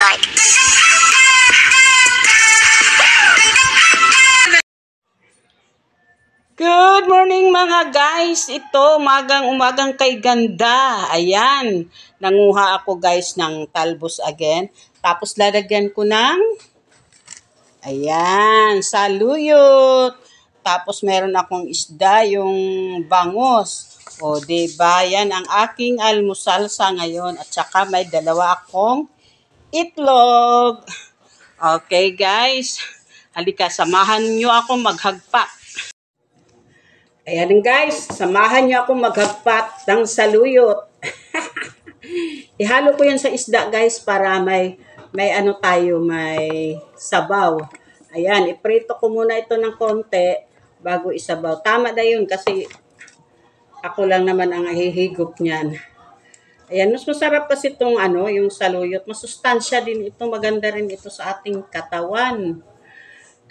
like. Good morning mga guys. Ito, umagang kay ganda. Ayan. Nanguha ako guys ng talbos again. Tapos lalagyan ko ng, ayan, saluyot. Tapos meron akong isda, yung bangos. O, diba? Yan ang aking almusal sa ngayon. At saka may dalawa akong itlog. Okay guys. Halika, samahan nyo ako maghagpa. Ayan guys, samahan niyo ako maghagpat ng saluyot. Ihalo ko yan sa isda guys para may ano tayo, may sabaw. Ayan, iprito ko muna ito ng konti bago isabaw. Tama na yun kasi ako lang naman ang hihigop niyan. Ayan, mas masarap kasi itong yung saluyot. Masustansya din ito, maganda rin ito sa ating katawan.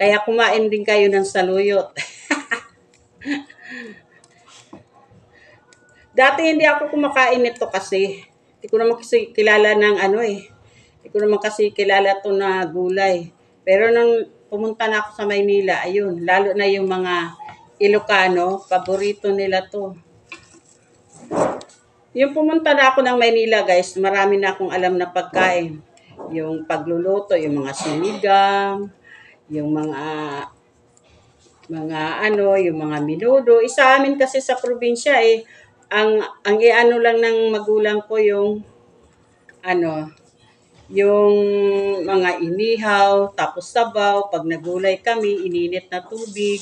Kaya kumain din kayo ng saluyot. Dati hindi ako kumakain nito kasi hindi ko naman kasi kilala ng Hindi ko naman kasi kilala to na gulay. Pero nung pumunta na ako sa Maynila, ayun, lalo na yung mga Ilocano, paborito nila to. Yung pumunta na ako ng Maynila guys, marami na akong alam na pagkain. Yung pagluluto, yung mga sinigang, yung yung mga menudo. Isa amin kasi sa probinsya ang iano lang ng magulang ko yung yung mga inihaw, tapos sabaw, pag nagulay kami, ininit na tubig,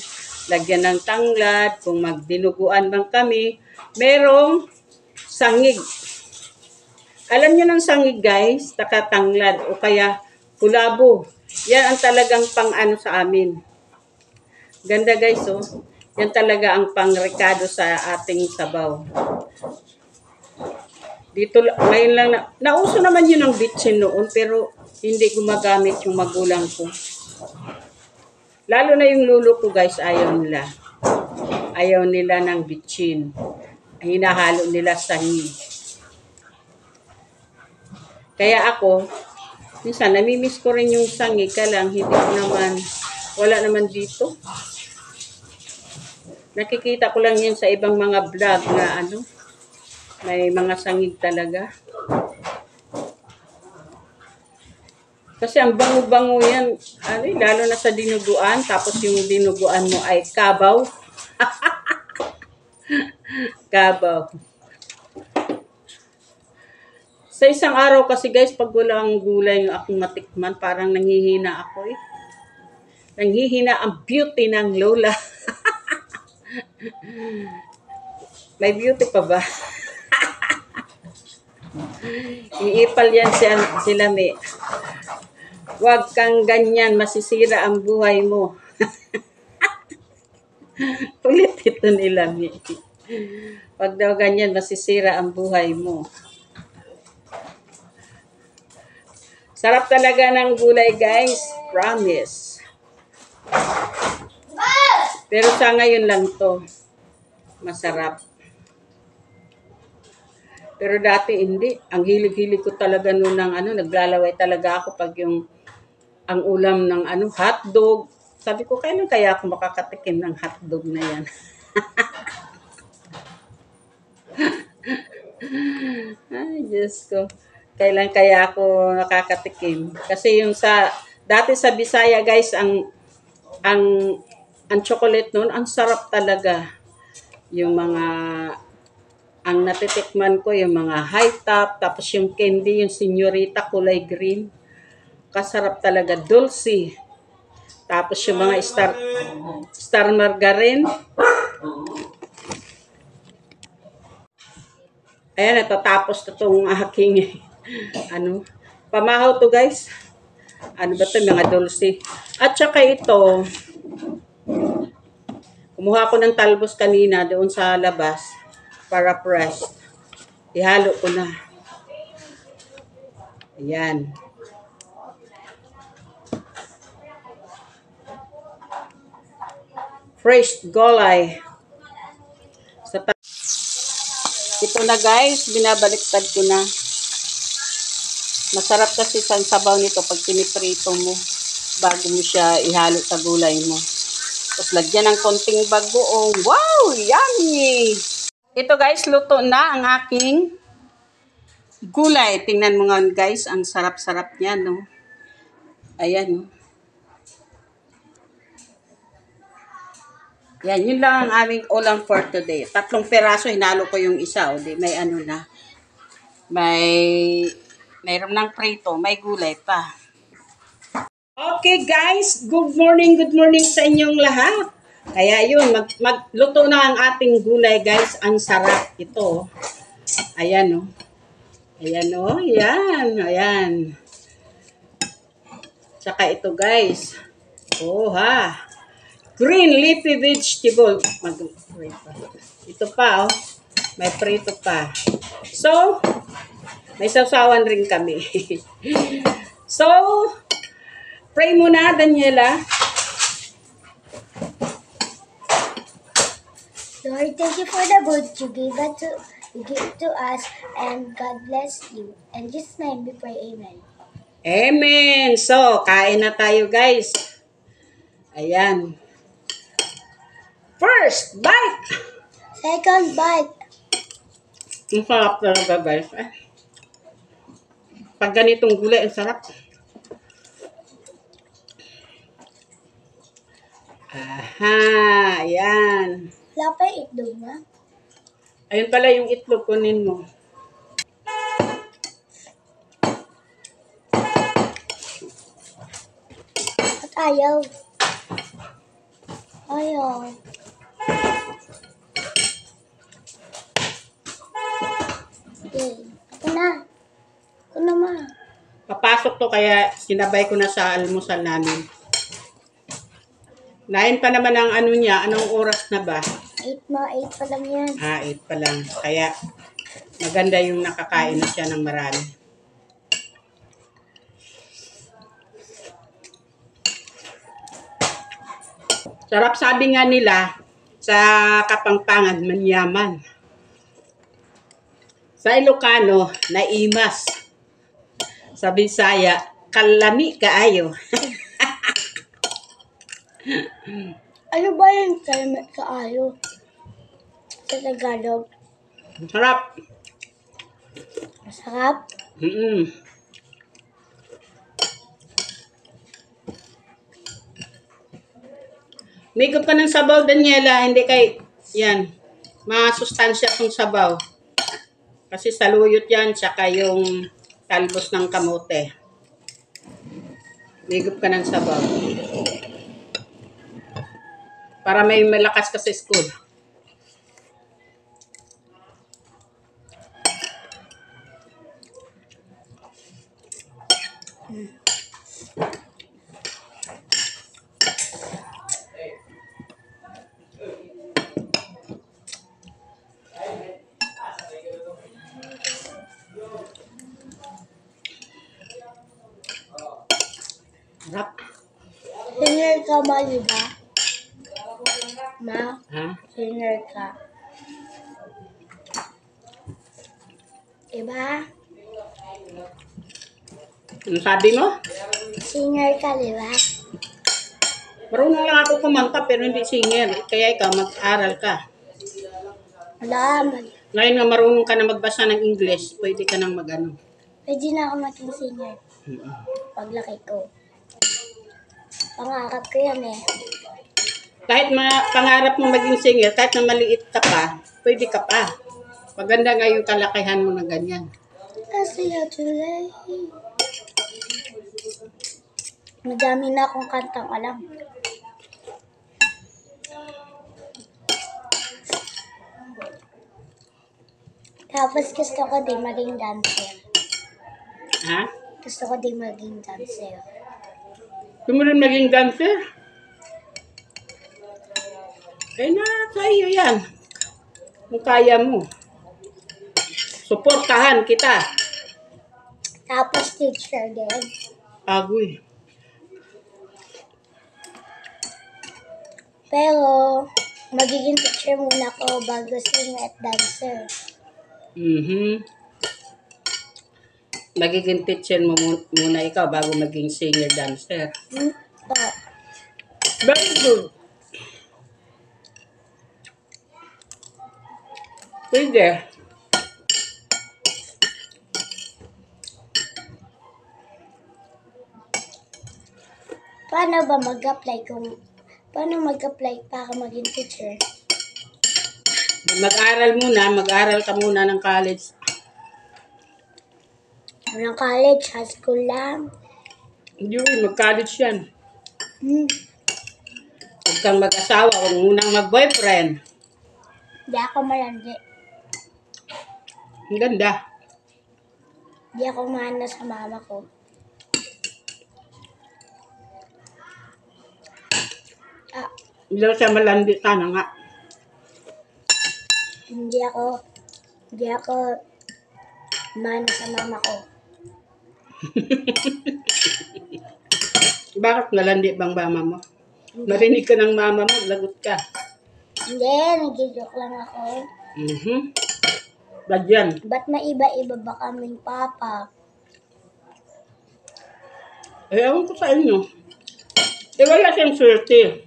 lagyan ng tanglad, kung magdinuguan bang kami, merong sangig. Alam niyo ng sangig guys, takatanglad o kaya kulabo. Yan ang talagang sa amin. Ganda guys, oh. Yan talaga ang pangrekado sa ating sabaw. Dito, ngayon lang nauso naman yun ng bitchin noon, pero hindi gumagamit yung magulang ko. Lalo na yung lulo ko guys, ayaw nila. Ayaw nila ng bitchin. Ang hinahalo nila sangig. Kaya ako, minsan namimiss ko rin yung sangig, lang hindi ko naman, wala naman dito. Nakikita ko lang yan sa ibang mga vlog na may mga sangig talaga. Kasi ang bango-bango yan, lalo na sa dinuguan, tapos yung dinuguan mo ay kabaw. Kabaw. Sa isang araw kasi guys, pag walang gulay yung akong matikman, parang nanghihina ako Nanghihina ang beauty ng lola. May beauty pa ba? Iipal yan sila may. Huwag kang ganyan, masisira ang buhay mo. Kulit ito nila may. Huwag daw ganyan, masisira ang buhay mo. Sarap talaga ng gulay guys, promise. Pero sa ngayon lang to masarap. Pero dati hindi. Ang hilig-hilig ko talaga noon ng naglalaway talaga ako pag ang ulam ng hotdog. Sabi ko, kailan kaya ako makakatikim ng hotdog na yan? Ay, Diyos ko. Kailan kaya ako nakakatikim? Kasi dati sa Bisaya guys, ang chocolate noon, ang sarap talaga. Ang natitikman ko, yung mga high top, tapos yung candy, yung senyorita, kulay green. Kasarap talaga, dulce. Tapos yung mga star margarine. Ayan, natatapos na itong aking, pamahaw to guys. Ano ba ito, mga dulce. At saka ito, kumuha ko ng talbos kanina doon sa labas para fresh. Ihalo ko na. Ayan. Fresh gulay. Ito na guys, binabaliktad ko na. Masarap kasi sa sabaw nito pag piniprito mo bago mo siya ihalo sa gulay mo. Tapos lagyan ng konting bagoong. Wow! Yummy! Ito guys, luto na ang aking gulay. Tingnan mo nga guys, ang sarap-sarap niya, no? Ayan, no? Yan, yun lang ang aming ulam for today. 3 peraso, hinalo ko yung isa. O, di, may ano na. Mayroon ng prito, may gulay pa. Okay guys, good morning sa inyong lahat. Kaya yun, magluto na ang ating gulay guys. Ang sarap ito. Ayan o. Ayan o, yan. Ayan. Tsaka ito guys. Oh ha. Green leafy vegetable. Ito pa oh. May prito pa. So, may sausawan rin kami. So, pray muna, Daniela. Lord, thank you for the food you give to us, and God bless you. In Jesus' name we pray, amen. Amen. So, kain na tayo, guys. Ayan. First bite. Second bite. Ang sarap talaga, guys. Pag ganitong gulay, ang sarap. Aha, ayan. Wala pa yung itlog na. Ayun pala yung itlog, kunin mo. At ayaw. Ayaw. Okay. Ito na. Ito na ma. Papasok to kaya sinabay ko na sa almusal namin. 9 pa naman ang ano niya. Anong oras na ba? 8 pa lang yan. 8 pa lang. Kaya maganda yung nakakain na siya ng marami. Sarap sabi nga nila sa Kapampangan, manyaman. Sa Ilocano, naimas. Sa Bisaya, kalami kaayo. Ano ba yung climate kaayo? Sa Tagalog. Sarap. Masarap. Migop ka ng sabaw, Daniela. Hindi kay, yan, masustansya kong sabaw. Kasi saluyot yan, tsaka yung talbos ng kamote. Migop ka ng sabaw. Para may malakas ka sa school. Sarap. Singer ka ba, di ba? Ma? Ha? Singer ka. Diba? Ano sabi mo? Singer ka, di ba? Marunong lang ako kumanta pero hindi singer. Kaya ikaw mag-aral ka. Wala. Ngayon nga marunong ka na magbasa ng English, pwede ka nang mag-ano. Pwede na ako maging singer. Paglaki ko. Pangarap ko yan eh. Kahit pangarap mo maging singer, kahit na maliit ka pa, pwede ka pa. Maganda nga yung kalakihan mo na ganyan. Kasi today. Madami na akong kantang alam. Tapos gusto ko din maging dancer. Ha? Gusto ko din maging dancer. Gusto mo rin maging dancer? Eh na, sa iyo yan. Kung kaya mo. Suportahan kita. Tapos teacher din. Agoy. Pero, magiging teacher muna ako bago singer at dancer. magiging teacher mo muna ikaw bago maging senior dancer. Oo. Very good. Pwede. Paano ba mag-apply paano mag-apply para maging teacher? Mag-aral ka muna ng college. Walang college, high school lang. Hindi, mag-college yan. Huwag kang mag-asawa, huwag munang mag-boyfriend. Di ako malandi. Ang ganda. Di ako mahana sa mama ko. Hindi siya malandi sana nga. Hindi ako mahana sa mama ko. Bakit nalandi bang mama mo? Narinig ka ng mama mo, lagot ka. Hindi, nag-joke lang ako. Ba't yan? Ba't maiba-iba ba kaming papa? Ewan ko sa inyo. Wala siyang swerte.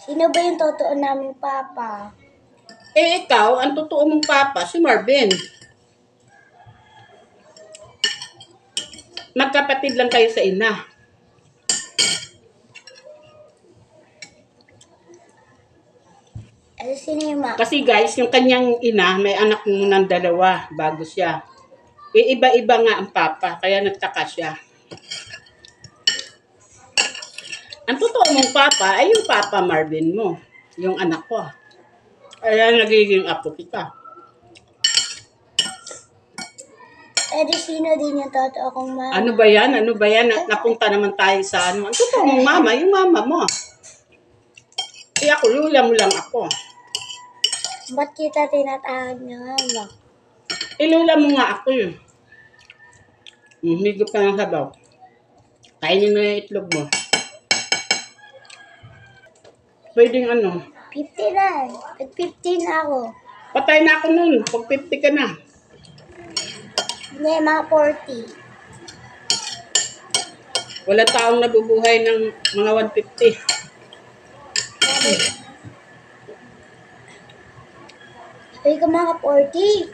Sino ba yung totoo naming papa? Ikaw, ang totoo mong papa, si Marvin. Magkapatid lang kayo sa ina. Sino yung mama? Kasi guys, yung kanyang ina, may anak munang dalawa bago siya. Iba-iba nga ang papa, kaya nagtaka siya. Ang totoo mong papa ay yung papa Marvin mo, yung anak ko. Kaya nagiging apo kita. Sino din yung totoo kong mama? Ano ba yan? Napunta naman tayo sa ano. Ang totoo mong mama, yung mama mo. Ako, lula mo lang ako. Ba't kita tinatawag na mama? Ilula mo nga ako yun. Higop ka ng sabaw. Kainin mo yung itlog mo. Pwedeng ano? 50 na. Nag-15 ako. Patay na ako nun. Pag 50 ka na. Hindi, mga 40. Wala taong nabubuhay ng mga 150. Sabi ko mga 40.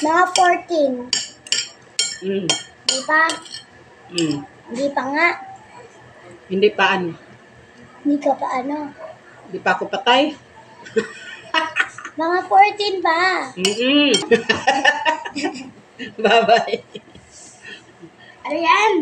Mga 14. Di pa? Hindi pa nga. Hindi pa ano. Hindi ka pa ano. Hindi pa ako patay. Mga 14 ba? Bye-bye. Ano yan?